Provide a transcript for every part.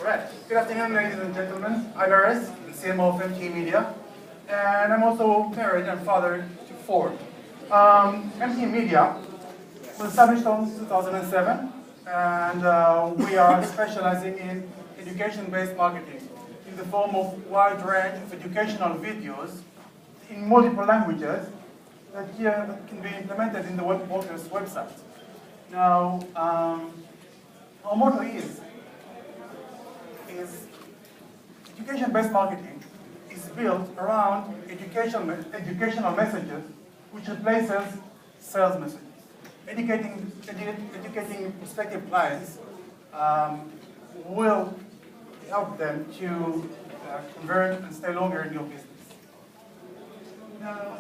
Alright, good afternoon ladies and gentlemen. I'm Erez, the CMO of MTE-Media, and I'm also married and father to 4. MTE-Media was established in 2007, and we are specializing in education-based marketing in the form of wide range of educational videos in multiple languages that can be implemented in the Workers website. Now, our motto is education-based marketing is built around educational messages which replaces sales messages. Educating prospective clients will help them to convert and stay longer in your business. Now,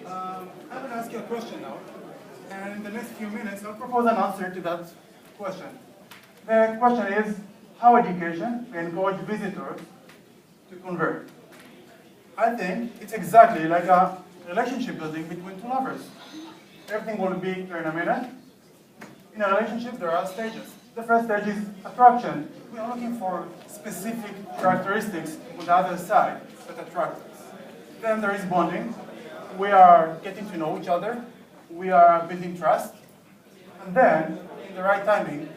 I'm going to ask you a question now, and in the next few minutes I'll propose an answer to that question. The question is, how education can encourage visitors to convert? I think it's exactly like a relationship building between 2 lovers. Everything will be clear in a minute. In a relationship, there are stages. The first stage is attraction. We are looking for specific characteristics on the other side that attract us. Then there is bonding. We are getting to know each other. We are building trust. And then, in the right timing,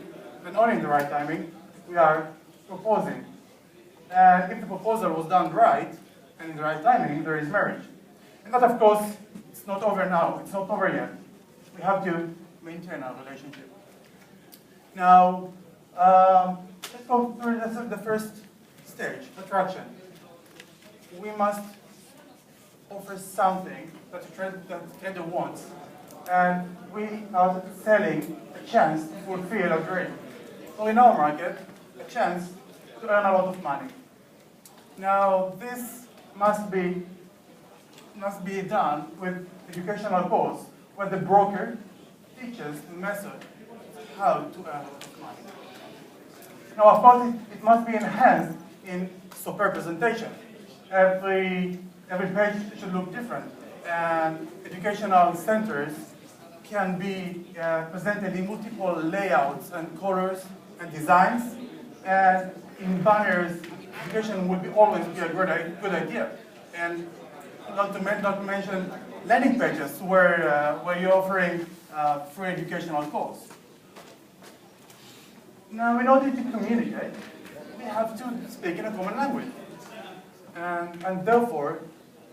and only in the right timing, we are proposing. And if the proposal was done right, and in the right timing, there is marriage. And that, of course, it's not over now. It's not over yet. We have to maintain our relationship. Now, let's go through the first stage, attraction. We must offer something that the trader wants, and we are selling a chance to fulfill a dream. So in our market, a chance to earn a lot of money. Now, this must be done with educational course, where the broker teaches the method how to earn a lot of money. Now, of course, it must be enhanced in superb presentation. Every page should look different, and educational centers can be presented in multiple layouts and colors and designs, and in banners, education would always be a good idea. And not to mention landing pages where you're offering free educational course. Now, in order to communicate, we have to speak in a common language. And therefore,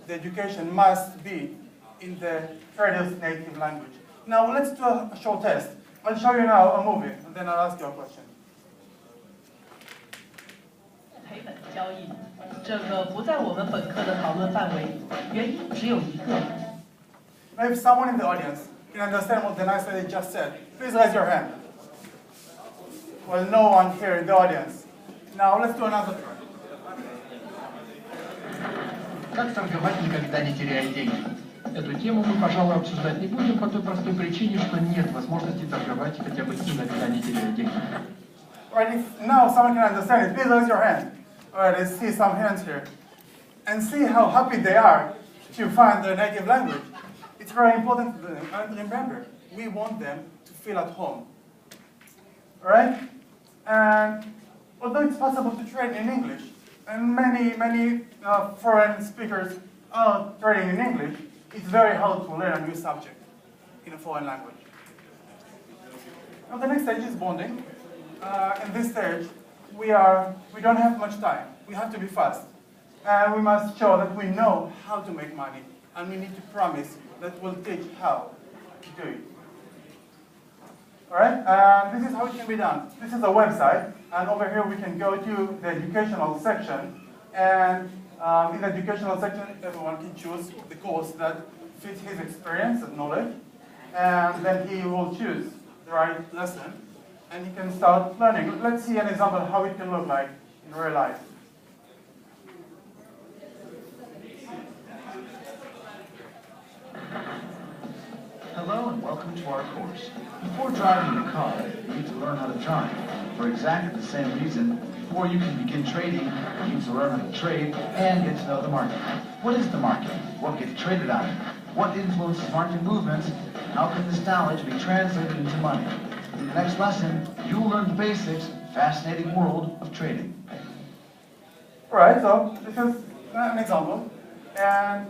the education must be in the trader's native language. Now, let's do a short test. I'll show you now a movie, and then I'll ask you a question. 赔本交易，这个不在我们本课的讨论范围，原因只有一个。 Now, if someone in the audience can understand what the nice lady just said, please raise your hand. Well, no one here in the audience. Now, let's do another try. Как торговать, никогда не теряя деньги? Эту тему мы, пожалуй, обсуждать не будем по той простой причине, что нет возможности торговать хотя бы иногда не теряя деньги. Alright, if now someone can understand it, please raise your hand. Alright, I see some hands here. And see how happy they are to find their native language. It's very important to them. And remember, we want them to feel at home. Alright? And although it's possible to trade in English, and many foreign speakers are trading in English, it's very hard to learn a new subject in a foreign language. Now the next stage is bonding. In this stage, we don't have much time. We have to be fast. And we must show that we know how to make money. And we need to promise that we'll teach how to do it. Alright, this is how it can be done. This is a website, and over here we can go to the educational section. And in the educational section, everyone can choose the course that fits his experience and knowledge. And then he will choose the right lesson, and he can start learning. Let's see an example of how it can look like in real life. Hello and welcome to our course. Before driving a car, you need to learn how to drive. For exactly the same reason, before you can begin trading, you need to learn how to trade and get to know the market. What is the market? What gets traded on it? What influences market movements? How can this knowledge be translated into money? In the next lesson, you will learn the basics fascinating world of trading. Right, so this is an example, and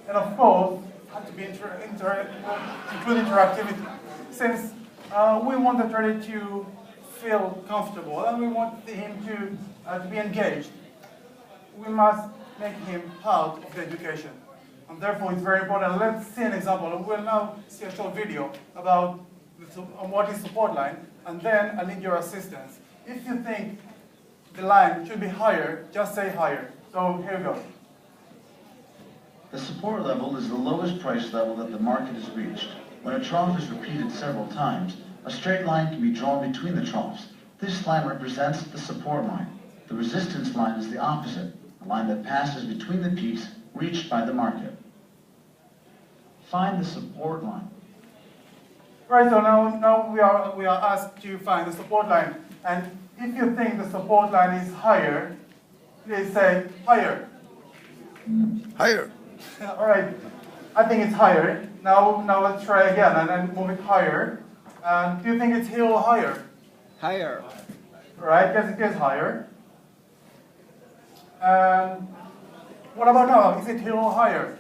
of course, have to be include interactivity, since we want the trader to feel comfortable and we want him to be engaged. We must make him part of the education, and therefore it's very important. Let's see an example. We'll now see a short video about what is support line, and then I'll need your assistance. If you think the line should be higher, just say higher. So here we go. The support level is the lowest price level that the market has reached. When a trough is repeated several times, a straight line can be drawn between the troughs. This line represents the support line. The resistance line is the opposite, a line that passes between the peaks reached by the market. Find the support line. Right, so now we are asked to find the support line. And if you think the support line is higher, please say higher. Higher. All right, I think it's higher. Now let's try again and then move it higher. And do you think it's here or higher? Higher. Right, yes, it is higher. And what about now? Is it here or higher?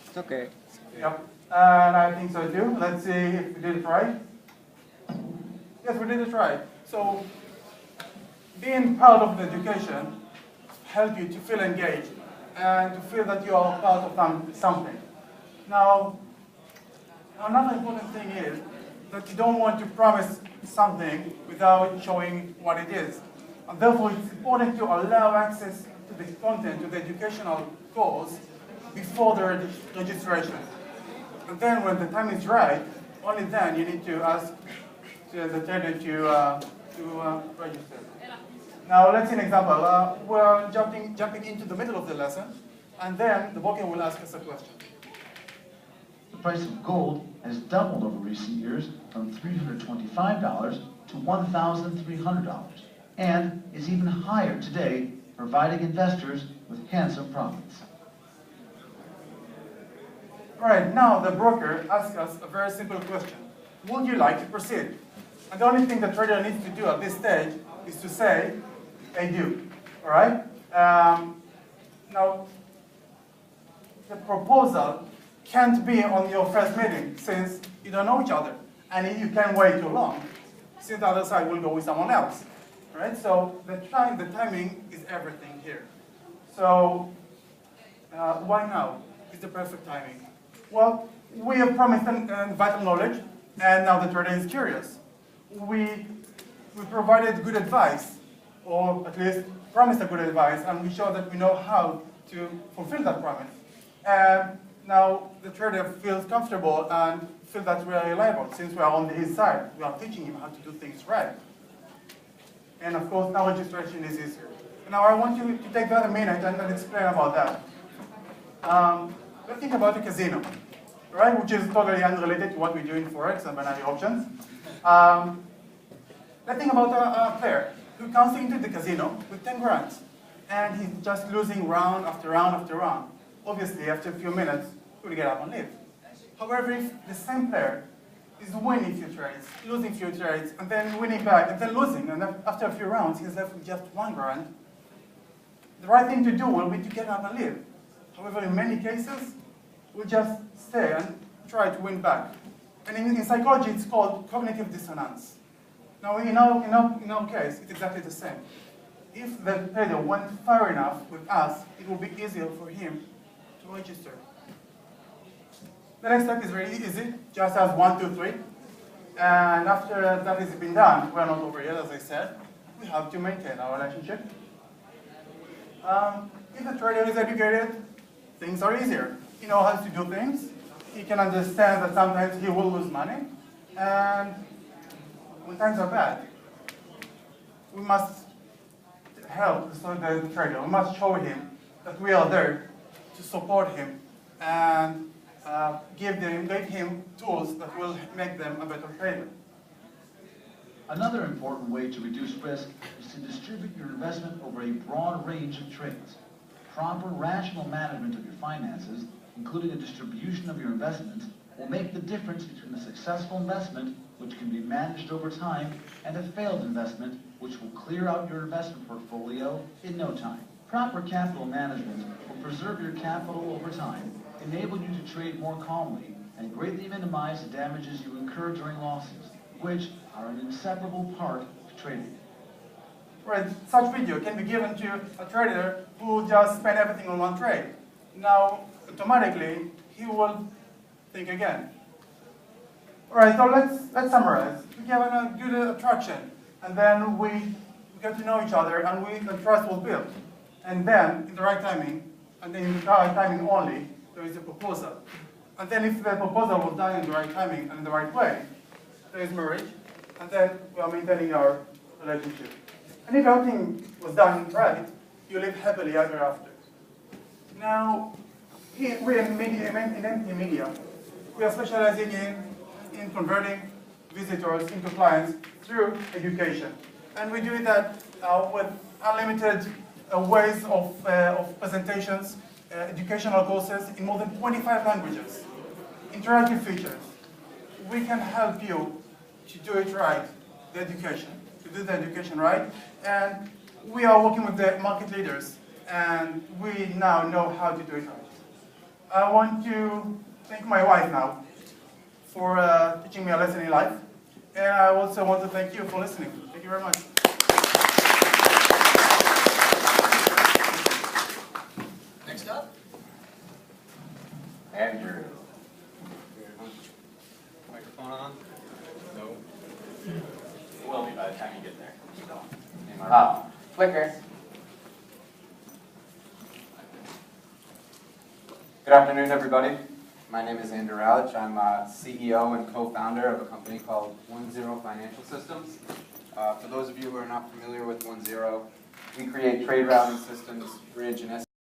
It's okay. Yep, and I think so too. Let's see if we did it right. Yes, we did it right. So, being part of the education helps you to feel engaged and to feel that you are part of something. Now, another important thing is that you don't want to promise something without showing what it is. And therefore, it's important to allow access to the content, to the educational course, before the registration. And then when the time is right, only then you need to ask the trader to register. Now let's see an example. We're jumping into the middle of the lesson, and then the broker will ask us a question. The price of gold has doubled over recent years from $325 to $1,300, and is even higher today, providing investors with handsome profits. All right, now the broker asks us a very simple question. Would you like to proceed? And the only thing the trader needs to do at this stage is to say, I do. All right? Now, the proposal can't be on your first meeting since you don't know each other. And you can't wait too long, since the other side will go with someone else. All right? So the timing is everything here. So why now is the perfect timing? Well, we have promised vital knowledge, and now the trader is curious. We provided good advice, or at least promised a good advice, and we show that we know how to fulfill that promise. And now the trader feels comfortable and feels that we are reliable, since we are on his side. We are teaching him how to do things right. And of course, now registration is easier. Now I want you to take that a minute and explain about that. Let's think about the casino, right? Which is totally unrelated to what we do in Forex and binary options. Let's think about a player who comes into the casino with 10 grand, and he's just losing round after round after round. Obviously, after a few minutes, he will get up and leave. However, if the same player is winning few trades, losing few trades, and then winning back, and then losing, and then after a few rounds, he's left with just 1 grand, the right thing to do will be to get up and leave. However, in many cases, we'll just stay and try to win back. And in psychology, it's called cognitive dissonance. Now, in our case, it's exactly the same. If the trader went far enough with us, it will be easier for him to register. The next step is very easy, just as 1, 2, 3. And after that has been done, we're not over yet, as I said, we have to maintain our relationship. If the trader is educated, things are easier. He knows how to do things. He can understand that sometimes he will lose money. And when times are bad, we must help the trader. We must show him that we are there to support him and give him tools that will make them a better trader. Another important way to reduce risk is to distribute your investment over a broad range of trades. Proper, rational management of your finances, including a distribution of your investments, will make the difference between a successful investment which can be managed over time, and a failed investment, which will clear out your investment portfolio in no time. Proper capital management will preserve your capital over time, enable you to trade more calmly, and greatly minimize the damages you incur during losses, which are an inseparable part of trading. Right, such video can be given to a trader who just spent everything on one trade. Now, automatically, he will think again. Alright, so let's summarize. We have a good attraction, and then we get to know each other, and the trust was built. And then, in the right timing, and in the right timing only, there is a proposal. And then if the proposal was done in the right timing and in the right way, there is marriage, and then we are maintaining our relationship. And if everything was done right, you live happily ever after. Now, here we in MTE-Media, we are specializing in converting visitors into clients through education. And we do that with unlimited ways of presentations, educational courses in more than 25 languages, interactive features. We can help you to do it right, to do the education right. And we are working with the market leaders, and we now know how to do it right. I want to thank my wife now for teaching me a lesson in life. And I also want to thank you for listening. Thank you very much. Next up, Andrew. microphone on. No. Will be by the time you get there. Ah, flicker. Good afternoon, everybody. My name is Andrew Rauch. I'm CEO and co-founder of a company called 10 Financial Systems. For those of you who are not familiar with 10, we create trade routing systems, bridge and